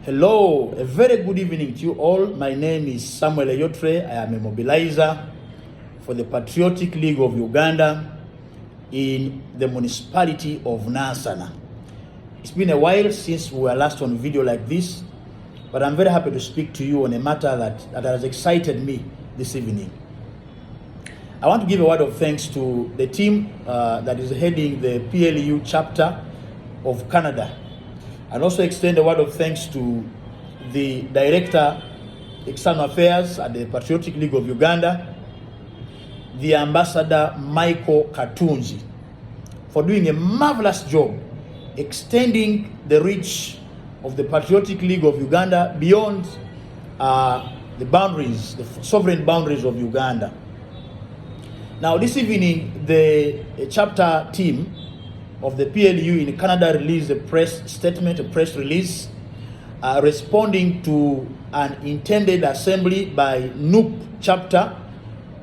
Hello, a very good evening to you all. My name is Samuel Eyotre. I am a mobilizer for the Patriotic League of Uganda in the municipality of Nansana. It's been a while since we were last on video like this, but I'm very happy to speak to you on a matter that has excited me this evening. I want to give a word of thanks to the team that is heading the PLU chapter of Canada, and also extend a word of thanks to the Director, External Affairs at the Patriotic League of Uganda, the Ambassador Michael Katunzi, for doing a marvelous job extending the reach of the Patriotic League of Uganda beyond the boundaries, the sovereign boundaries of Uganda. Now, this evening, the chapter team of the PLU in Canada released a press statement, a press release, responding to an intended assembly by NUP chapter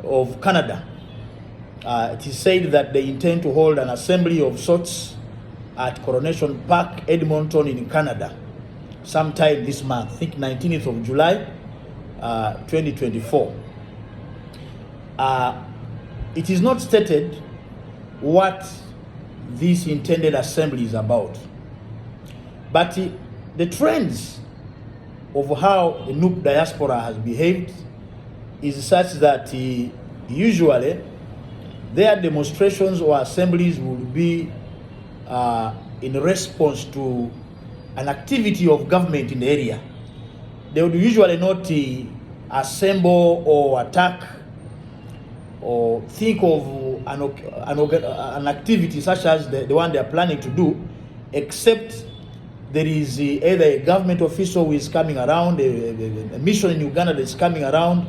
of Canada. It is said that they intend to hold an assembly of sorts at Coronation Park, Edmonton in Canada, sometime this month, I think 19th of July, 2024. It is not stated what this intended assembly is about, but the trends of how the NUP diaspora has behaved is such that usually their demonstrations or assemblies will be in response to an activity of government in the area. They would usually not assemble or attack or think of an activity such as the one they are planning to do, except there is either a government official who is coming around, a mission in Uganda that is coming around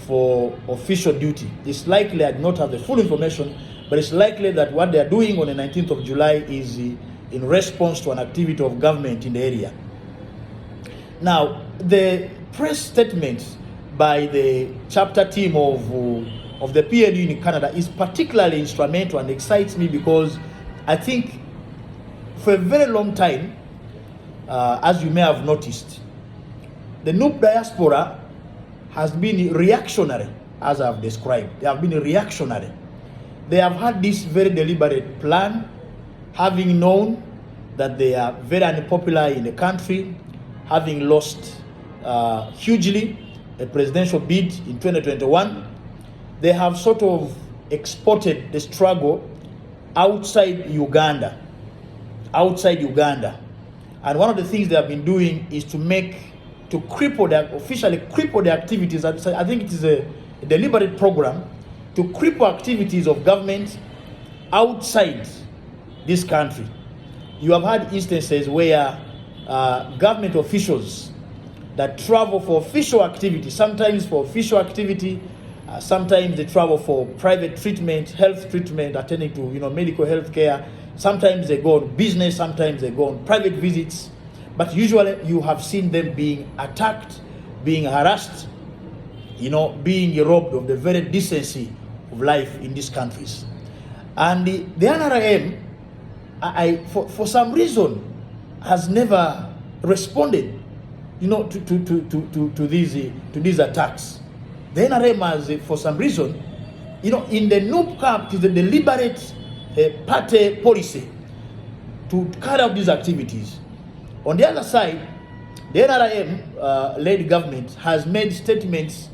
for official duty. It's likely, I do not have the full information, but it's likely that what they are doing on the 19th of July is in response to an activity of government in the area. Now, the press statement by the chapter team of the PLU in Canada is particularly instrumental and excites me because I think for a very long time, as you may have noticed, the NUP diaspora has been reactionary, as I've described. They have been reactionary. They have had this very deliberate plan, having known that they are very unpopular in the country, having lost hugely a presidential bid in 2021. They have sort of exported the struggle outside Uganda. And one of the things they have been doing is officially cripple the activities. I think it is a deliberate program to cripple activities of government outside this country. You have had instances where government officials that travel for official activity, sometimes for official activity, sometimes they travel for private treatment, health treatment, attending to medical health care. Sometimes they go on business, sometimes they go on private visits. But usually you have seen them being attacked, being harassed, being robbed of the very decency of life in these countries. And the NRM, for some reason, has never responded, to these attacks. The NRM has, for some reason, in the NUP camp, it is a deliberate party policy to carry out these activities. On the other side, the NRM-led government has made statements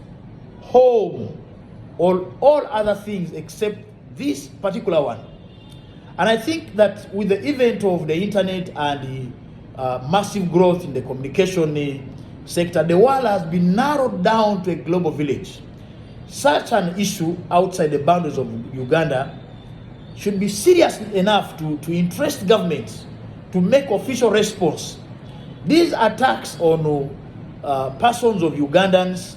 home on all other things except this particular one. And I think that with the event of the internet and the massive growth in the communication sector, the world has been narrowed down to a global village. Such an issue outside the boundaries of Uganda should be serious enough to interest governments to make official response. These attacks on persons of Ugandans,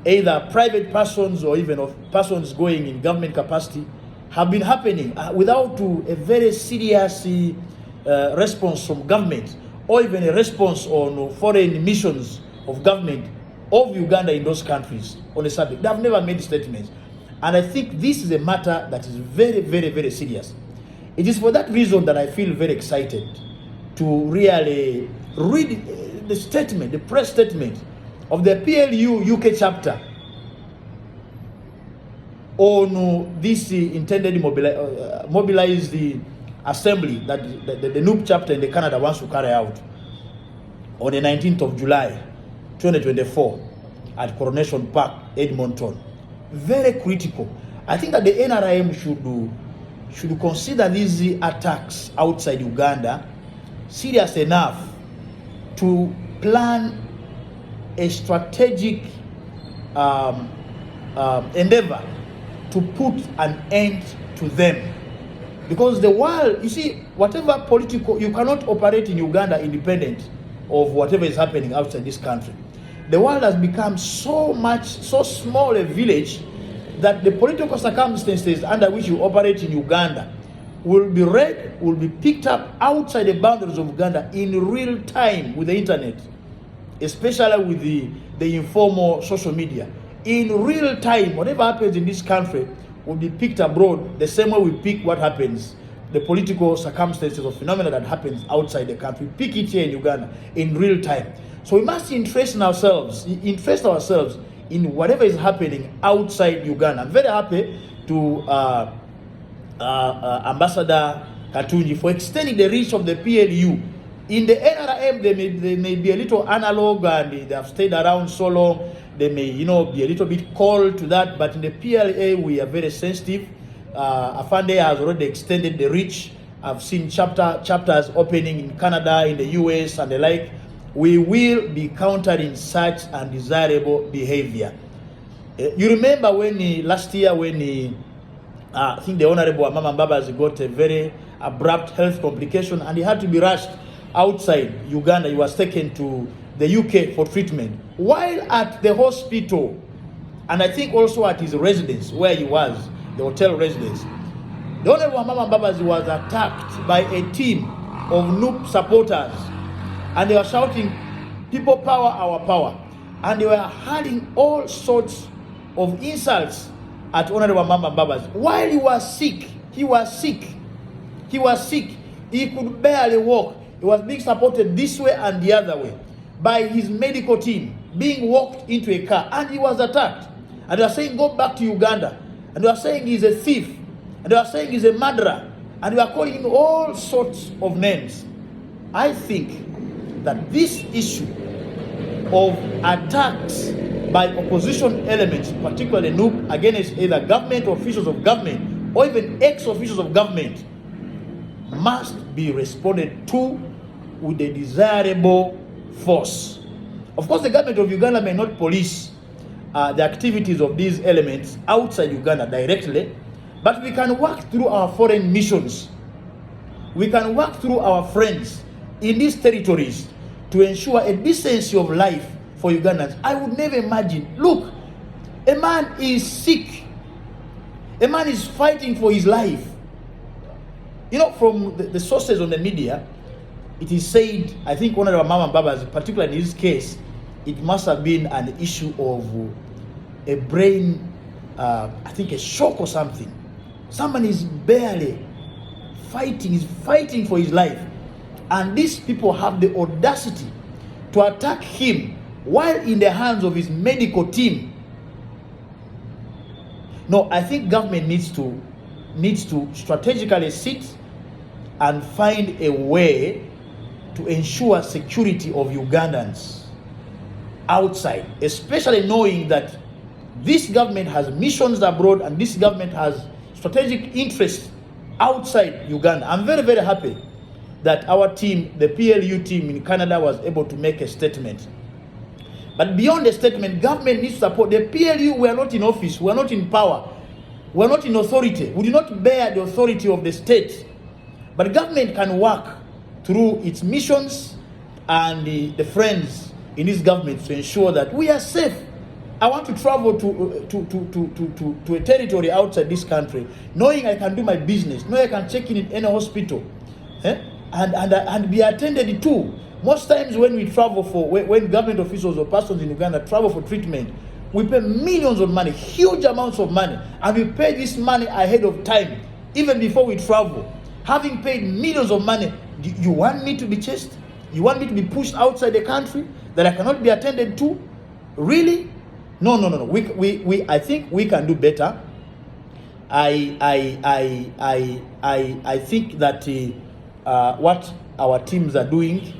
either private persons or even of persons going in government capacity, have been happening without a very serious response from government, or even a response on foreign missions of government of Uganda in those countries on the subject. They have never made statements. And I think this is a matter that is very, very, very serious. It is for that reason that I feel very excited to really read the statement, the press statement of the PLU UK chapter on this intended mobilize the assembly that the NUP chapter in the Canada wants to carry out on the 19th of July 2024 at Coronation Park, Edmonton. Very critical. I think that the NRM should consider these attacks outside Uganda serious enough to plan a strategic endeavor to put an end to them. Because the world, you see, whatever political, you cannot operate in Uganda independent of whatever is happening outside this country. The world has become so small a village that the political circumstances under which you operate in Uganda will be read, will be picked up outside the boundaries of Uganda in real time with the internet, especially with the informal social media. In real time, whatever happens in this country will be picked abroad the same way we pick what happens, the political circumstances or phenomena that happens outside the country. We pick it here in Uganda in real time. So we must interest ourselves in whatever is happening outside Uganda. I'm very happy to Ambassador Katunji for extending the reach of the PLU. In the NRM, they may be a little analog and they have stayed around so long. They may, be a little bit cold to that. But in the PLA, we are very sensitive. Afande has already extended the reach. I've seen chapters opening in Canada, in the US, and the like. We will be countering such undesirable behavior. You remember when last year, I think the Honorable Amama Mbabazi got a very abrupt health complication and he had to be rushed outside Uganda. He was taken to the UK for treatment. While at the hospital, and I think also at his residence where he was, the hotel residence, the Honorable Amama Mbabazi was attacked by a team of NUP supporters. And they were shouting, "People power, our power." And they were hurling all sorts of insults at Honorable Mama Mbabazi. While he was sick, he could barely walk. He was being supported this way and the other way by his medical team, being walked into a car, and he was attacked. And they were saying, "Go back to Uganda." And they were saying he's a thief. And they were saying he's a murderer. And they were calling him all sorts of names. I think that this issue of attacks by opposition elements, particularly NUP, against either government officials of government or even ex-officials of government, must be responded to with a desirable force. Of course, the government of Uganda may not police the activities of these elements outside Uganda directly, but we can work through our foreign missions. We can work through our friends in these territories to ensure a decency of life for Ugandans. I would never imagine. Look, a man is sick. A man is fighting for his life. From the sources on the media, it is said, I think one of our Mama Babas, particularly in this case, it must have been an issue of a brain, I think a shock or something. Someone is barely fighting for his life. And these people have the audacity to attack him while in the hands of his medical team. No, I think government needs to strategically sit and find a way to ensure security of Ugandans outside, especially knowing that this government has missions abroad and this government has strategic interests outside Uganda. I'm very, very happy that our team, the PLU team in Canada, was able to make a statement. But beyond the statement, government needs support. The PLU, we are not in office, we are not in power, we are not in authority. We do not bear the authority of the state. But government can work through its missions and the friends in this government to ensure that we are safe. I want to travel to a territory outside this country, knowing I can do my business, knowing I can check in any hospital, and be attended to. Most times when we travel when government officials or persons in Uganda travel for treatment, we pay millions of money, huge amounts of money, and we pay this money ahead of time, even before we travel. Having paid millions of money, do you want me to be chased? You want me to be pushed outside the country that I cannot be attended to? Really? No. I think we can do better. I think that what our teams are doing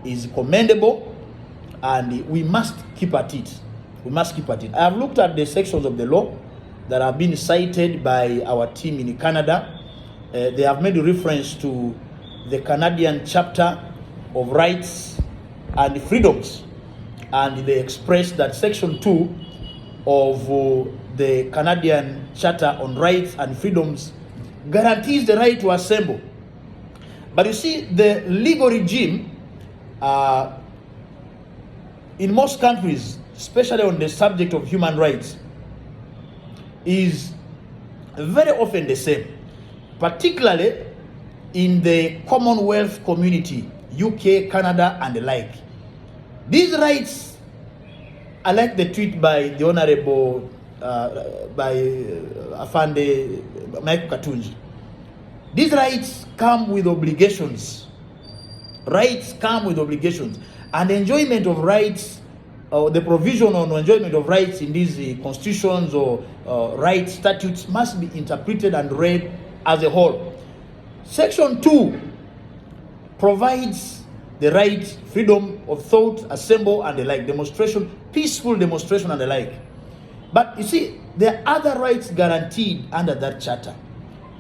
is commendable, and we must keep at it. We must keep at it. I have looked at the sections of the law that have been cited by our team in Canada. They have made reference to the Canadian chapter of rights and freedoms, and they expressed that section 2 of the Canadian Charter on Rights and Freedoms guarantees the right to assemble. But you see, the legal regime in most countries, especially on the subject of human rights, is very often the same, particularly in the Commonwealth community, UK, Canada, and the like. These rights, I like the tweet by the Honorable Afande Mike Katunji. These rights come with obligations. Rights come with obligations. And the enjoyment of rights, the provision on enjoyment of rights in these constitutions or rights statutes must be interpreted and read as a whole. Section 2 provides the right, freedom of thought, assemble, and the like, demonstration, peaceful demonstration, and the like. But you see, there are other rights guaranteed under that charter.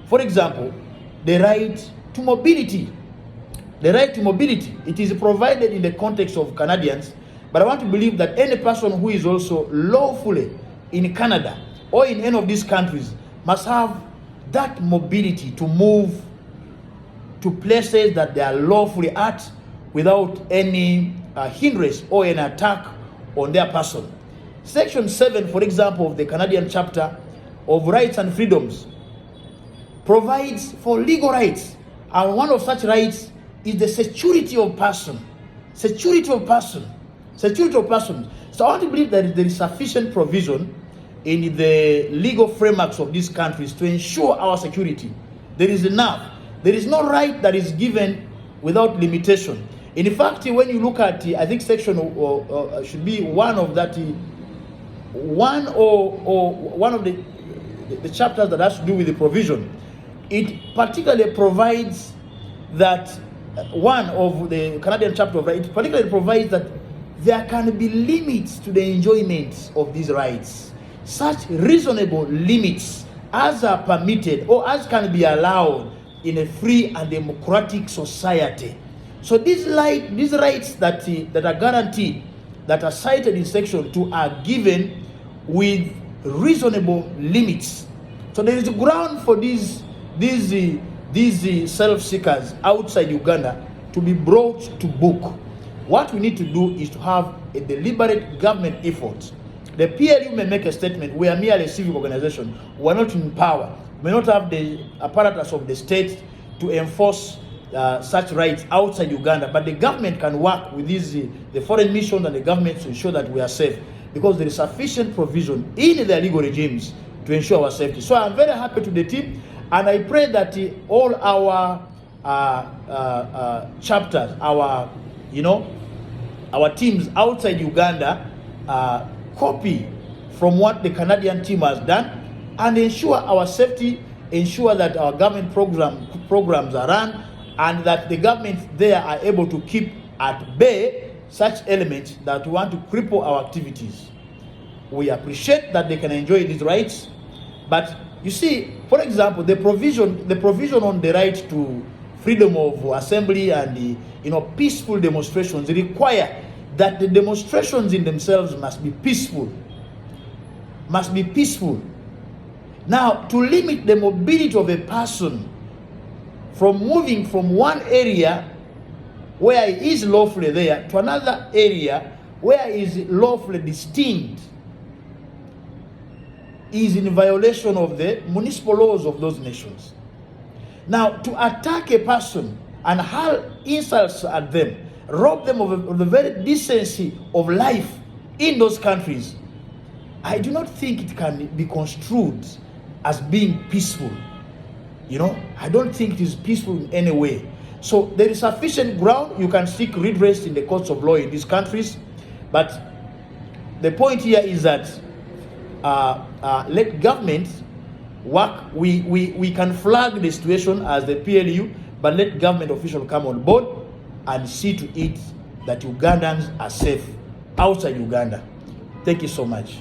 For example, the right to mobility. The right to mobility, it is provided in the context of Canadians, but I want to believe that any person who is also lawfully in Canada or in any of these countries must have that mobility to move to places that they are lawfully at without any hindrance or an attack on their person. Section 7, for example, of the Canadian chapter of rights and freedoms provides for legal rights, and one of such rights is the security of person. Security of person. Security of person. So I want to believe that there is sufficient provision in the legal frameworks of these countries to ensure our security. There is enough. There is no right that is given without limitation. In fact, when you look at, I think section should be one of that, one of the chapters that has to do with the provision. It particularly provides that one of the Canadian chapter of rights, it particularly provides that there can be limits to the enjoyment of these rights. Such reasonable limits as are permitted or as can be allowed in a free and democratic society. So these rights that are guaranteed, that are cited in section 2, are given with reasonable limits. So there is a ground for these self-seekers outside Uganda to be brought to book. What we need to do is to have a deliberate government effort. The PLU may make a statement, we are merely a civic organization, we are not in power, we may not have the apparatus of the state to enforce such rights outside Uganda, but the government can work with the foreign missions and the government to ensure that we are safe, because there is sufficient provision in their legal regimes to ensure our safety. So I'm very happy to the team, and I pray that all our chapters, our teams outside Uganda copy from what the Canadian team has done and ensure our safety, ensure that our government programs are run, and that the government there are able to keep at bay such elements that want to cripple our activities. We appreciate that they can enjoy these rights, but you see, for example, the provision on the right to freedom of assembly and peaceful demonstrations require that the demonstrations in themselves must be peaceful. Must be peaceful. Now, to limit the mobility of a person from moving from one area where he is lawfully there to another area where he is lawfully distinct is in violation of the municipal laws of those nations. Now, to attack a person and hurl insults at them, rob them of the very decency of life in those countries, I do not think it can be construed as being peaceful. I don't think it is peaceful in any way. So there is sufficient ground. You can seek redress in the courts of law in these countries. But the point here is that let government work. We can flag the situation as the PLU, but let government officials come on board and see to it that Ugandans are safe outside Uganda. Thank you so much.